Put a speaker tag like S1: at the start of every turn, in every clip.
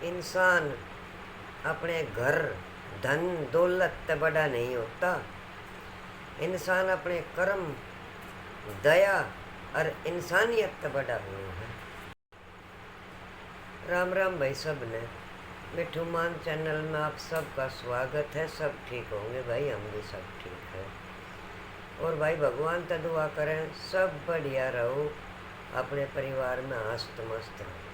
S1: इंसान अपने घर धन दौलत से बड़ा नहीं होता। इंसान अपने कर्म दया और इंसानियत से बड़ा हुआ है। राम राम भाई सब ने। मिठू मान चैनल में आप सबका स्वागत है। सब ठीक होंगे भाई, हम भी सब ठीक है। और भाई भगवान तो दुआ करें सब बढ़िया रहो, अपने परिवार में हस्त मस्त रहो।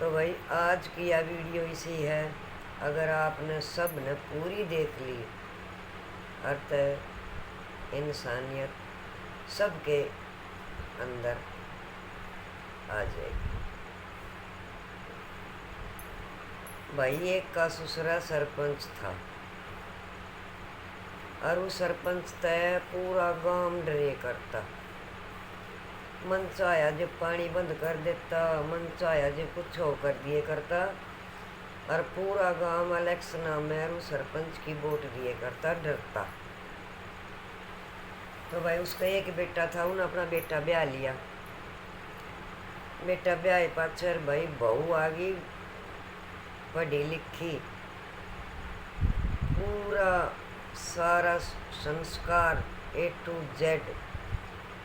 S1: तो भाई आज की यह वीडियो इसी है। अगर आपने सब ने पूरी देख ली अर्थ इंसानियत सबके अंदर आ जाएगी। भाई एक का ससुरा सरपंच था और वो सरपंच तय पूरा गांव डरे करता। मन चाया जब पानी बंद कर देता, मन चाया जब कुछ हो कर दिए करता, और पूरा गांव इलेक्शन में वो सरपंच की वोट दिए करता डरता। तो भाई उसका एक बेटा था, उन्होंने अपना बेटा ब्याह लिया। बेटा ब्याह पाचर भाई बहू आ गई पढ़ी लिखी, पूरा सारा संस्कार A to Z,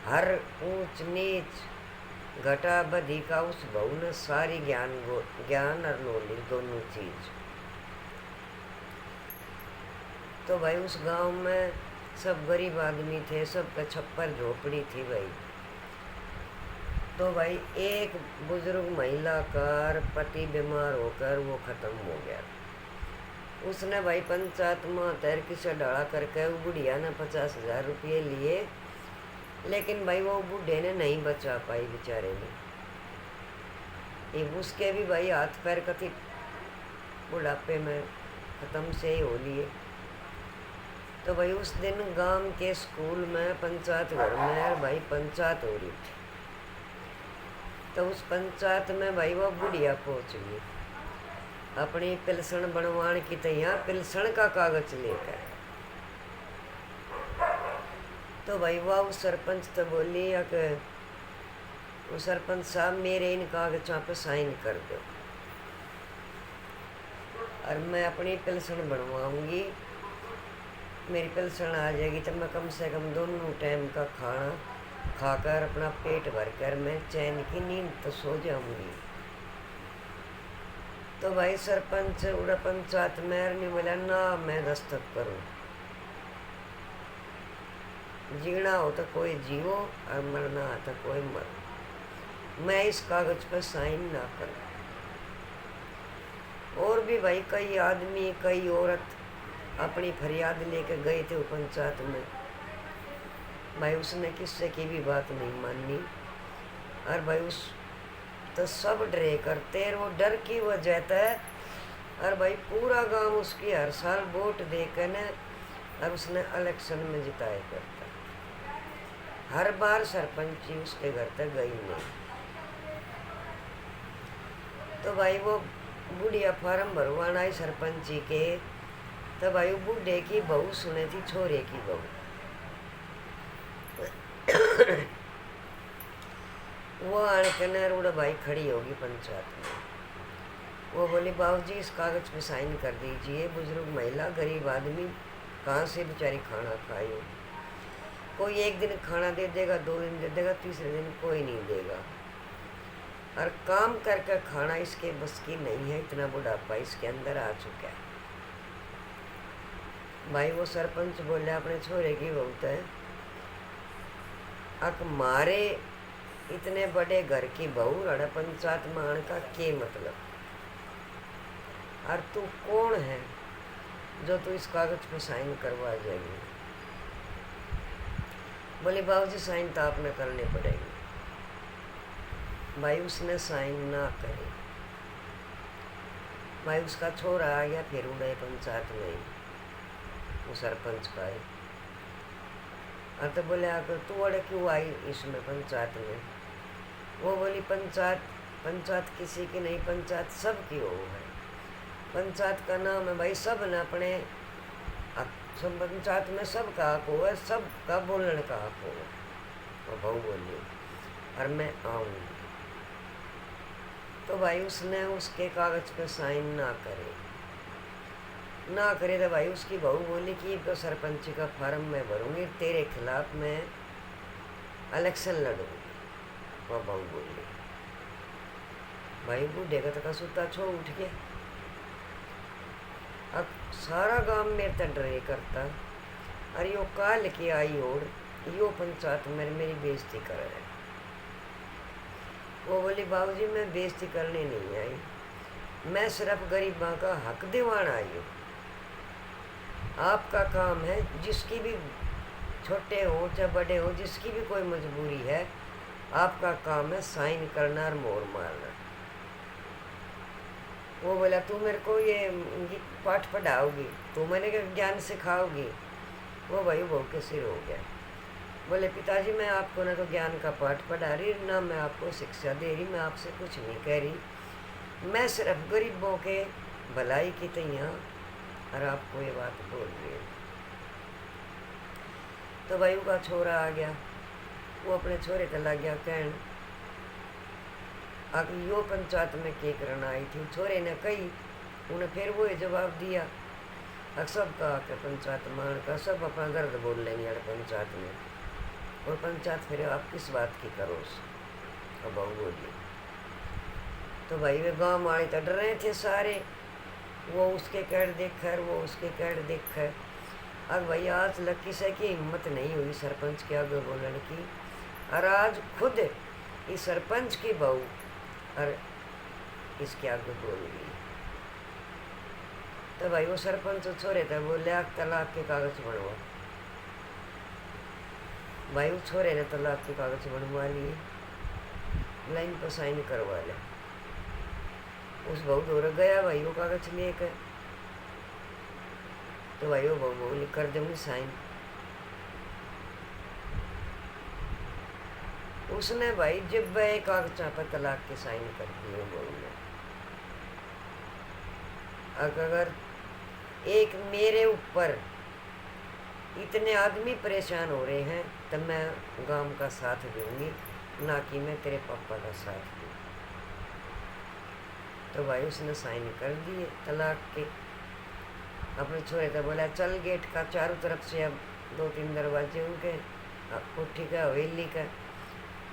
S1: हर ऊंच नीच घटा बधी का उस बहू ने सारी ज्ञान और नॉलेज दोनों चीज। तो भाई उस गांव में सब गरीब आदमी थे, सबका छप्पर झोपड़ी थी भाई। तो भाई एक बुजुर्ग महिला का पति बीमार होकर वो खत्म हो गया। उसने भाई पंचायत में तैरकी से डाला करके वो बुढ़िया ने 50,000 रुपये लिए, लेकिन भाई वो बूढ़े ने नहीं बचा पाई बेचारे ने। ये उसके भी भाई हाथ पैर कथी बुढ़ापे में ख़त्म से ही हो लिए। तो भाई उस दिन गांव के स्कूल में पंचायत घर में भाई पंचायत हो रही थी। तो उस पंचायत में भाई वो बुढ़िया पहुंच गई अपनी पिलसण बनवाने की तैयार, पिलसण का कागज लेकर। तो भाई वाह उस सरपंच तो बोली कि वो सरपंच साहब मेरे इन कागजों पे साइन कर दो और मैं अपनी पिलसण बनवाऊंगी। मेरी पिलसण आ जाएगी तो मैं कम से कम दोनों टाइम का खाना खाकर अपना पेट भर कर मैं चैन की नींद तो सो जाऊंगी। तो भाई सरपंच उड़ा पंचायत मेयर ने बोला ना मैं दस्तखत करूँ, जीना हो तो कोई जीवो और मरना हो तो कोई मरो, मैं इस कागज पर साइन ना करूँ। और भी भाई कई आदमी कई औरत अपनी फरियाद लेके गए थे पंचायत में। भाई उसने किसी की भी बात नहीं मानी और भाई उस तो सब डरे करते, वो डर की वजह है। और भाई पूरा गांव उसकी हर साल वोट देकर न और उसने इलेक्शन में जिताया करता। हर बार सरपंच जी उसके घर तक गई नहीं। तो भाई वो बुढ़िया फार्म भरवाना है सरपंच जी के। तो भाई वो बूढ़े की बहू सुने थी छोरे की बहू। वो आने रोड़ा भाई खड़ी होगी पंचायत में। वो बोली बाबूजी इस कागज पे साइन कर दीजिए। बुजुर्ग महिला गरीब आदमी कहाँ से बेचारी खाना खाई हो। कोई एक दिन खाना दे देगा, 2 दिन दे देगा, तीसरे दिन कोई नहीं देगा। और काम करके खाना इसके बस की नहीं है, इतना बुढ़ापा इसके अंदर आ चुका है। भाई वो सरपंच बोले अपने छोरे की बहुत है अक मारे इतने बड़े घर की बहू रड़ा पंचायत में आने का क्या मतलब, और तू कौन है जो तू इस कागज पे साइन करवा जाएगी। बोले बाबूजी साइन तो आपने करने पड़ेगी। भाई उसने साइन ना करे। भाई उसका छोरा आ गया फिर उड़े पंचायत में वो सरपंच का है। और तो बोले आकर तू अड़े क्यों आई इसमें पंचायत में। वो बोली पंचायत किसी की नहीं, पंचायत सब की हो है। पंचायत का नाम है भाई, सब ने अपने सब पंचायत में सब का हक हो है, सब का बोलने का हक हो। और बहू बोली और मैं आऊँगी। तो भाई उसने उसके कागज पे साइन ना करे तो भाई उसकी बहू बोली कि तो सरपंच का फार्म मैं भरूंगी, तेरे खिलाफ मैं इलेक्शन लड़ूंगी। वह बहू बोली। भाई बूढ़े का तो सुता छो उठ गया। अब सारा गांव मेरे तक डरे करता, अरे यो काल की आई और यो पंचायत में मेरी बेइज्जती कर रहे। वो बोली बाबूजी मैं बेइज्जती करने नहीं आई, मैं सिर्फ गरीबों का हक दिवाना आई हूँ। आपका काम है जिसकी भी छोटे हो चाहे बड़े हो, जिसकी भी कोई मजबूरी है, आपका काम है साइन करना और मोहर मारना। वो बोला तू मेरे को ये पाठ पढ़ाओगी, तू मैंने ज्ञान सिखाओगी। वो भाई बहू के सिर हो गया। बोले पिताजी मैं आपको ना तो ज्ञान का पाठ पढ़ा रही, ना मैं आपको शिक्षा दे रही, मैं आपसे कुछ नहीं कह रही, मैं सिर्फ गरीबों के भलाई की तैयार और आपको ये बात बोल रही है। तो भाई का छोरा आ गया, वो अपने छोरे का लग गया कहन अब यो पंचायत में के करना आई थी। छोरे ने कही, उन्हें फिर वो जवाब दिया, अब सब का पंचायत मान का सब अपना गर्द बोल लेंगे पंचायत में, और पंचायत फिर आप किस बात की करो। अब बहू बोली। तो भाई वे गाँव वाले तो डर रहे थे सारे, वो उसके कैड देखकर वो उसके कैड देखकर। अब भाई आज लक्की से की हिम्मत नहीं हुई सरपंच के आगे बोलने की, और आज खुद इस सरपंच की बहू और इसके आगे बोल गई। तो भाई वो सरपंच छोरे थे, बोले आप तलाक के कागज बनवा। भाई वो छोरे ने तलाक के कागज बनवा लिए, लाइन पर साइन करवा ले। उस बहू दौड़ गया भाई वो कागज लेकर। तो भाई वो बहू बोली कर दूंगी साइन। उसने भाई जब वह कागज पर तलाक के साइन कर दिए बहू ने। अगर एक मेरे ऊपर इतने आदमी परेशान हो रहे हैं तब मैं गांव का साथ दूंगी, ना कि मैं तेरे पापा का साथ दूँ। तो भाई उसने साइन कर दिए तलाक के। अपने छोरे तो बोला चल गेट का चारों तरफ से अब 2-3 दरवाजे उनके, कोठी का हवेली का,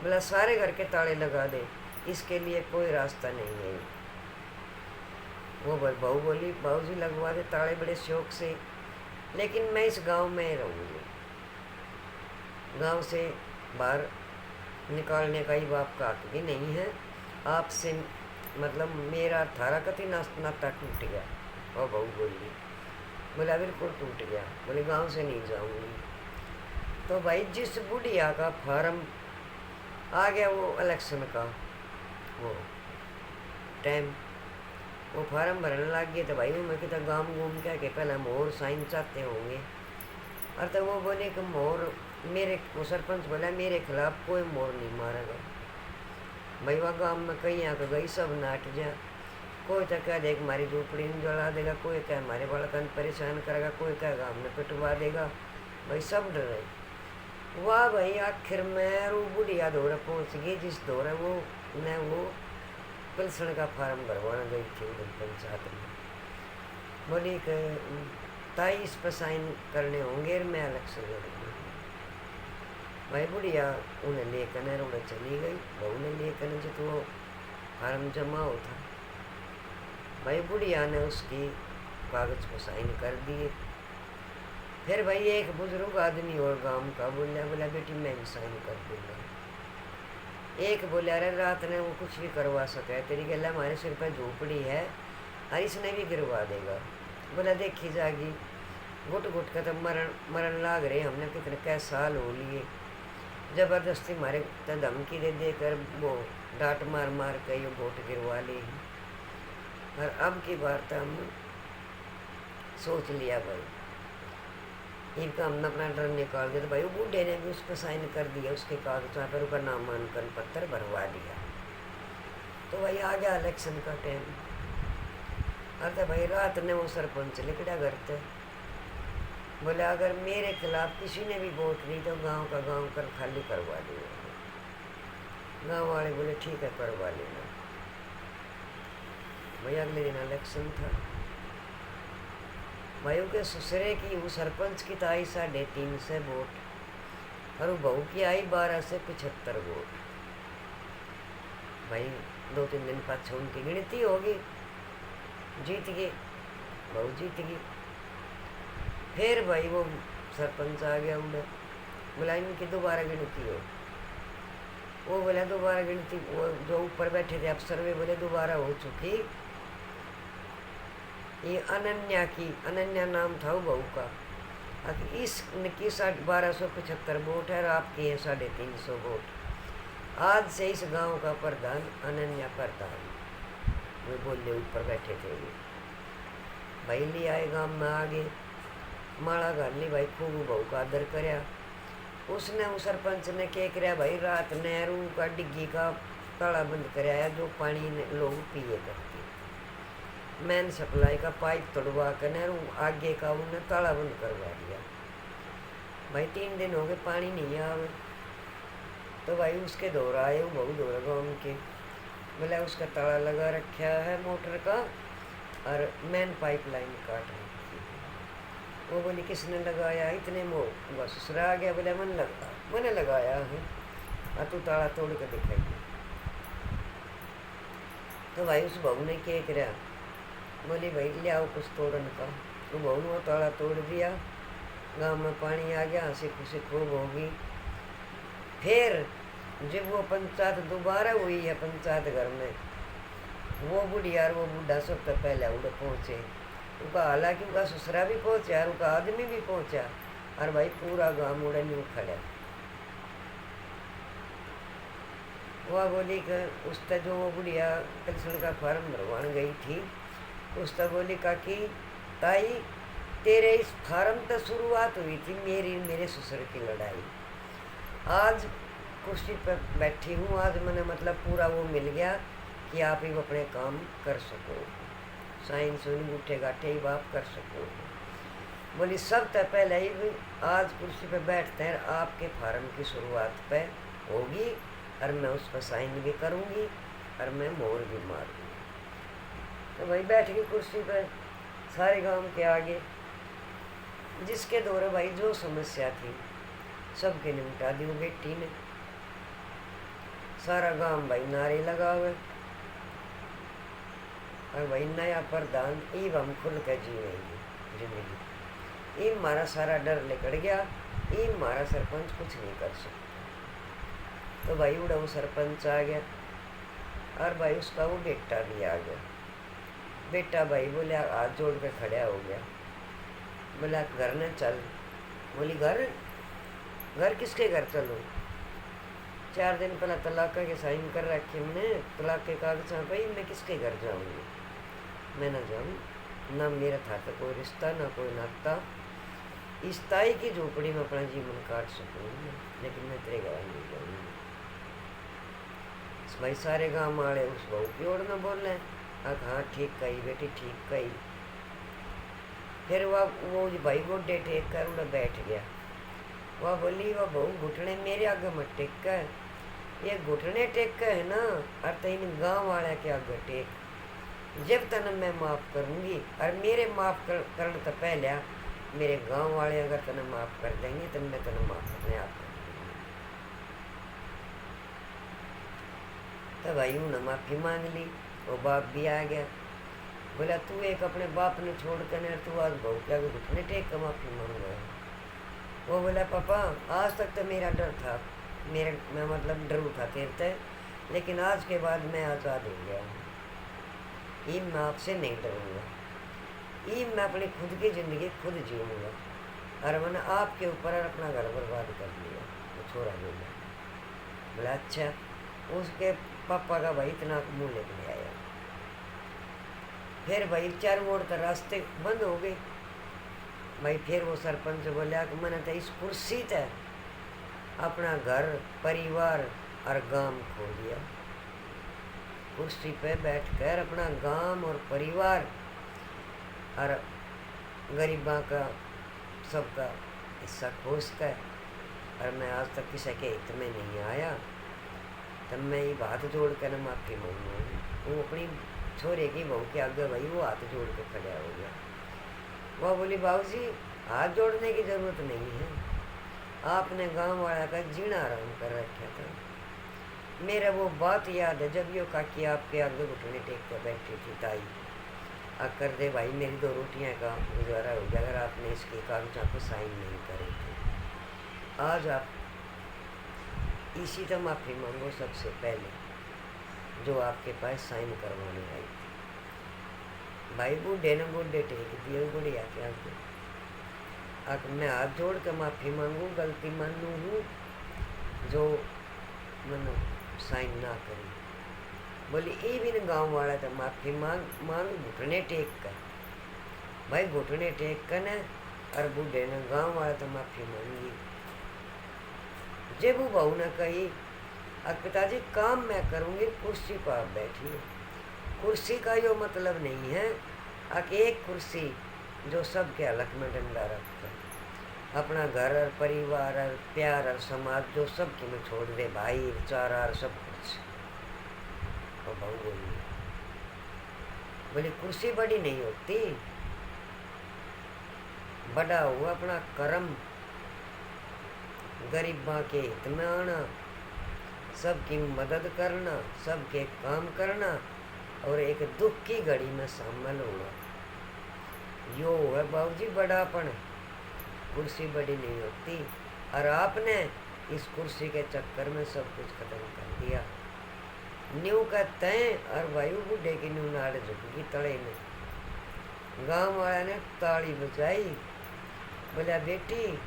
S1: बोला सारे घर के ताले लगा दे, इसके लिए कोई रास्ता नहीं है। वो बहू बोली बाबूजी लगवा दे ताले बड़े शौक से, लेकिन मैं इस गांव में रहूँगी, गांव से बाहर निकालने का ही बाप का हक भी नहीं है। आपसे मतलब मेरा थारा कति नाता टूट गया। और बहू बोली, बोला बिल्कुल टूट गया, बोले गांव से नहीं जाऊंगी। तो भाई जिस बुढ़िया का फार्म आ गया वो इलेक्शन का वो टाइम, वो फार्म भरने लग गए। तो भाई मैं कहता गांव घूम के पहले मोहर साइन चाहते होंगे, और तो वो बोले कि मोहर मेरे, वो सरपंच बोला मेरे खिलाफ कोई मोहर नहीं मारेगा। भाई वह गाँव में कहीं आकर गई सब नाट जा, कोई तो कह देगा हमारी झोपड़ी में जला देगा, कोई कह हमारे बालकन परेशान करेगा, कोई कह गाँव में पिटवा देगा। भाई सब डर रहे। वाह भाई आखिर में वो बुढ़िया दौड़ पहुँच गई जिस दौड़ वो न वो पेंशन का फार्म भरवाना गई थी उधर पंचायत में। बोली कि ताई इस पर साइन करने होंगे, मैं इलेक्शन लड़ूंगी। भाई बुढ़िया उन्हें लेकर उन्हें चली गई, बहू ने लेकर जो तो फार्म जमा हो था। भाई बुढ़िया ने उसकी कागज को साइन कर दिए। फिर भाई एक बुजुर्ग आदमी और गांव का बोला बेटी मैं भी साइन कर दूंगा। एक बोला अरे रात ने वो कुछ भी करवा सके, तेरी गला हमारे सिर पर झोपड़ी है और इसने भी गिरवा देगा। बोला देखी जाएगी, घुट घुट का तो मरण लाग रहे, हमने कितने कै साल हो लिए, जबरदस्ती मारे तो धमकी दे देकर वो डांट मार मार के ये वोट गिरवा ली। और अब की बार तो हम सोच लिया भाई इनका हमने अपना डर निकाल दिया। तो भाई वो बूढ़े ने भी उस पर साइन कर दिया, उसके कागजात पर उसका नामांकन पत्र भरवा दिया। तो भाई आ गया इलेक्शन का टाइम। अरे भाई रात ने वो सरपंच लिखड़ा करते, बोले अगर मेरे खिलाफ किसी ने भी वोट दी तो गांव का गांव कर खाली करवा दिया। गांव वाले बोले ठीक है करवा लेना। भाई अगले दिन इलेक्शन था। भाइयों के ससुरे की वो सरपंच की तो आई 350 वोट और वो बहू की आई 12 से 75 वोट। भाई 2-3 दिन पाछे उनकी गिनती होगी, जीत गई, बहू जीत गई। फिर भाई वो सरपंच आ गया, उन्हें बोला इनकी दोबारा गिनती हो। वो बोला दोबारा गिनती, वो जो ऊपर बैठे थे अफसर वे बोले दोबारा हो चुकी। ये अनन्या नाम था वो बहू का। इसकी 1275 वोट है और आपकी है 350 वोट। आज से इस गांव का प्रधान अनन्या प्रधान, वे बोले ऊपर बैठे थे वो। भाई ले आए गांव में आगे, माला घाल ली भाई, खूब बहू का आदर करया। उसने उस सरपंच ने क्या कराया भाई, रात नहरू का डिग्गी का ताला बंद कराया, जो पानी लोग पिए करते, मैन सप्लाई का पाइप तोड़वा कर नहरू आगे का उन्हें ताला बंद करवा दिया। भाई 3 दिन हो गए पानी नहीं आवे। तो भाई उसके दौर आए, वो बहुत दौर गाँव के, बोला उसका ताला लगा रखा है मोटर का और मैन पाइपलाइन काट रखी। वो बोली किसने लगाया, इतने मोह ससुरा आ गया, बोला मैंने लगाया है, तू ताला तोड़ के दिखाइए। तो भाई उस बहू ने क्या करा, बोली भाई ले आओ कुछ तोड़न का। तो बहू ने वो ताला तोड़ दिया, गांव में पानी आ गया, हंसी खुशी खूब होगी। फिर जब वो पंचायत दोबारा हुई है पंचायत घर में, वो बुढ़िया और वो बूढ़ा सबसे पहले उड़ पहुँचे। उनका हालांकि उनका ससुरा भी पहुँचा और उनका आदमी भी पहुँचा, और भाई पूरा गाँव उड़े नहीं खड़ा। वह बोली कि उसका जो वो बुढ़िया पेंशन का फॉर्म भरवाने गई थी, उसका बोली काकी ताई तेरे इस फार्म तो शुरुआत हुई थी मेरे ससुर की लड़ाई। आज कुर्सी पर बैठी हूँ, आज मैंने मतलब पूरा वो मिल गया कि आप ही अपने काम कर सको, साइन सुन गुठे गाठे ही आप कर सको। बोली सब तो पहले ही आज कुर्सी पर बैठते हैं, आपके फार्म की शुरुआत पे होगी और मैं उस पर साइन भी करूँगी और मैं मोहर भी मारूँगी। तो भाई बैठ गई कुर्सी पर सारे गांव के आगे, जिसके दौरे भाई जो समस्या थी सबके निपटा दी वो बेटी ने। सारा गांव भाई नारे लगा हुए और भाई नया प्रधान ईब हम खुल कर जीवेंगे जिंदगी। ईब हमारा सारा डर निकल गया, ईब हमारा सरपंच कुछ नहीं कर सकता। तो भाई उड़ा वो सरपंच आ गया और भाई उसका वो बेटा भी आ गया। बेटा भाई बोले हाथ जोड़ कर खड़ा हो गया, बोला घर न चल। बोली घर किसके घर चलो? 4 दिन पहले तलाक के साइन कर रखे हमने, तलाक के कागज पे, मैं किसके घर जाऊँगी? मैं ना जाऊँ, ना मेरा था तो कोई रिश्ता ना कोई नाता। इस ताई की झोपड़ी में अपना जीवन काट सकूँगी, लेकिन मैं तेरे घर नहीं जाऊँगी। भाई सारे गाँव वाले उस बहू की ओर न बोल रहे, हाँ ठीक कही बेटी ठीक कही। फिर वो भाई गोडे टेक कर उन्हें बैठ गया। वह बोली वह बहू घुटने मेरे आगे मत टेक कर, ये घुटने टेक कर है ना, और तीन गाँव वाले के आगे टेक। जब तक मैं माफ़ करूँगी और मेरे माफ़ करने तो पहले मेरे गांव वाले अगर तने माफ़ कर देंगे तो मैं तने माफ़ अपने आप कर दूँगी। तो भाई उन्हें माफ़ी मांग ली। वो बाप भी आ गया, बोला तू एक अपने बाप ने छोड़ कर तू आज बहू के आगे घुटने टेक कर माफ़ी मांग रहा है। वो बोला पापा आज तक तो मेरा डर था, मैं मतलब डरू था तेरे से, लेकिन आज के बाद मैं आज़ाद हो गया हूँ। ये मैं आपसे नहीं डरूँगा, ये मैं अपनी खुद की ज़िंदगी खुद जीऊँगा, और मैंने आपके ऊपर अपना घर बर्बाद कर दिया। वो छोरा बोला। बोला अच्छा। उसके पापा का भाई इतना मुँह लेके आया। फिर भाई 4 मोड़ का रास्ते बंद हो गए। भाई फिर वो सरपंच बोला कि मैंने तो इस कुर्सी से अपना घर परिवार और गांव खो दिया। कुर्सी पे बैठकर अपना गांव और परिवार और गरीबा का सबका हिस्सा खोज कर, और मैं आज तक किसी के हित में नहीं आया, तब मैं ये बात जोड़ कर माफ़ी मांगूँगी। वो अपनी छोरे की बहू के आगे भाई वो हाथ जोड़ के खड़ा हो गया। वह बोली बाबूजी हाथ जोड़ने की जरूरत नहीं है, आपने गांव वाला का जीना आराम कर रखा था। मेरा वो बात याद है जब यो काकी आपके आगे घुटने टेक कर बैठी थी ताई, कर दे भाई मेरी 2 रोटियां का गुजारा हो गया अगर आपने इसके कागजात पे साइन नहीं करे थे। आज आप इसी तो माफ़ी मांगो सबसे पहले जो आपके पास साइन करवाने आई थी। भाई बूढ़े ने बूढ़े टेक दिए बुढ़िया के आगे। अब मैं हाथ जोड़ के माफ़ी मांगू, गलती मानू हूँ जो मैंने साइन ना करी। बोली ये भी न गाँव वाला तो माफ़ी मांग घुटने टेक कर। भाई घुटने टेक कर न और बूढ़े ने गाँव वाला तो माफ़ी मांगी। जब वो बहू ने कही अब पिताजी काम मैं करूँगी, कुर्सी पर आप बैठिए। कुर्सी का यो मतलब नहीं है एक कुर्सी जो सबके हलक में डंडा रखता है, अपना घर और परिवार और प्यार और समाज जो सबके में छोड़ दे, भाई चारा और सब कुछ। और बहू बोली कुर्सी बड़ी नहीं होती, बड़ा हुआ अपना कर्म, गरीबा के हित में आना, सबकी मदद करना, सबके काम करना और एक दुख की घड़ी में शामिल होना, यो है बाबूजी बड़ापन। कुर्सी बड़ी नहीं होती और आपने इस कुर्सी के चक्कर में सब कुछ खत्म कर दिया। न्यू कहते हैं और वायु बूढ़े की न्यू नाड़ झुकी तड़े में। गांव वाला ने ताली बजाई, बोला बेटी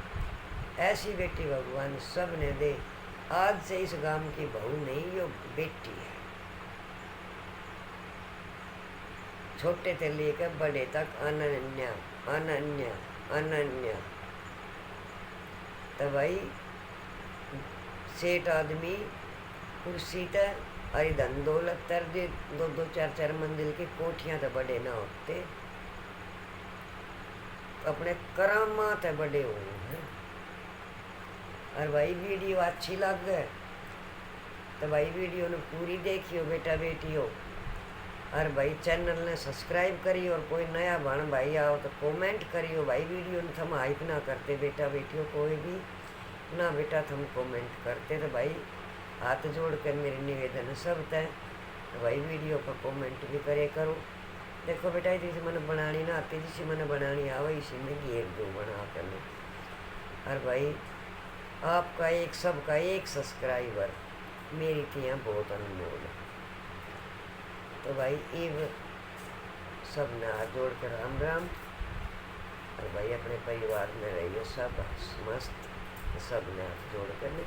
S1: ऐसी बेटी भगवान सब ने दे, आज से इस गांव की बहू नहीं यो बेटी है। छोटे से लेकर बड़े तक अनन्या अनन्या अनन्या। तो भाई सेठ आदमी कुर्सी तय अरे धन दौलत तर दे 2-2 4-4 मंजिल की कोठियां तो बड़े ना होते, अपने करामात है बड़े हुए हैं। और भाई वीडियो अच्छी लग गए तो भाई वीडियो ने पूरी देखियो बेटा बेटियों, और भाई चैनल ने सब्सक्राइब करियो, और कोई नया भाण भाई आओ तो कमेंट करियो। भाई वीडियो ने थम हाइप ना करते बेटा बेटियों, कोई भी ना बेटा थम कमेंट करते तो भाई हाथ जोड़ कर मेरी निवेदन सब तय तो भाई वीडियो पर कमेंट भी करे करो। देखो बेटा जैसे मैंने बनानी ना आती, जिसे मैंने बनानी आवे इसी में घेर दो बना करने। और भाई आपका एक सबका एक सब्सक्राइबर मेरी थी यहाँ बहुत अनमोल है। तो भाई ये सब ने हाथ जोड़ कर राम राम। और भाई अपने परिवार में रहिए सब मस्त, सब ने हाथ जोड़ कर